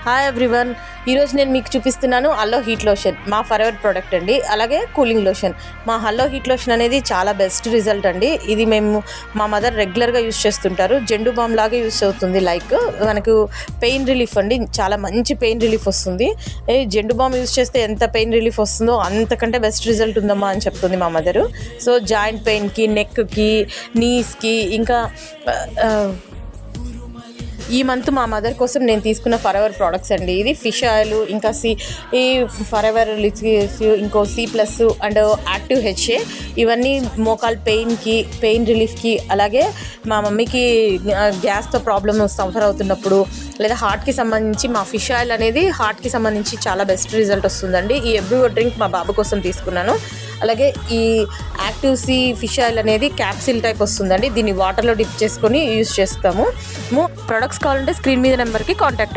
Hi everyone, ఈరోజు నేను మీకు చూపిస్తున్నాను అల్లో హీట్ లోషన్, మా ఫరెవర్ ప్రోడక్ట్ అండి. అలాగే కూలింగ్ లోషన్. మా అల్లో హీట్ లోషన్ అనేది చాలా బెస్ట్ రిజల్ట్ అండి. ఇది మేము మా మదర్ రెగ్యులర్గా యూస్ చేస్తుంటారు. జెండు బామ్ లాగా యూస్ అవుతుంది. లైక్ మనకు పెయిన్ రిలీఫ్ అండి, చాలా మంచి పెయిన్ రిలీఫ్ వస్తుంది. జెండు బామ్ యూస్ చేస్తే ఎంత పెయిన్ రిలీఫ్ వస్తుందో అంతకంటే బెస్ట్ రిజల్ట్ ఉందమ్మా అని చెప్తుంది మా మదరు. సో జాయింట్ పెయిన్కి, నెక్కి, నీస్కి, ఇంకా ఈ మంత్ మా మదర్ కోసం నేను తీసుకున్న ఫరెవర్ ప్రోడక్ట్స్ అండి. ఇది ఫిష్ ఆయిల్, ఇంకా ఈ ఫరెవర్ ఇంకో C+ అండ్ యాక్టివ్ HA. ఇవన్నీ మోకాల్ పెయిన్కి, పెయిన్ రిలీఫ్కి, అలాగే మా మమ్మీకి గ్యాస్తో ప్రాబ్లమ్ సఫర్ అవుతున్నప్పుడు, లేదా హార్ట్కి సంబంధించి మా ఫిష్ ఆయిల్ అనేది హార్ట్కి సంబంధించి చాలా బెస్ట్ రిజల్ట్ వస్తుందండి. ఈ ఎవ్రీ డ్రింక్ మా బాబు కోసం తీసుకున్నాను. అలాగే ఈ యాక్టివ్ ఫిష్ ఆయిల్ అనేది క్యాప్సిల్ టైప్ వస్తుందండి. దీన్ని వాటర్లో డిప్ చేసుకొని యూజ్ చేస్తాము. ప్రొడక్ట్స్ కావాలంటే స్క్రీన్ మీద నెంబర్కి కాంటాక్ట్ అవ్వండి.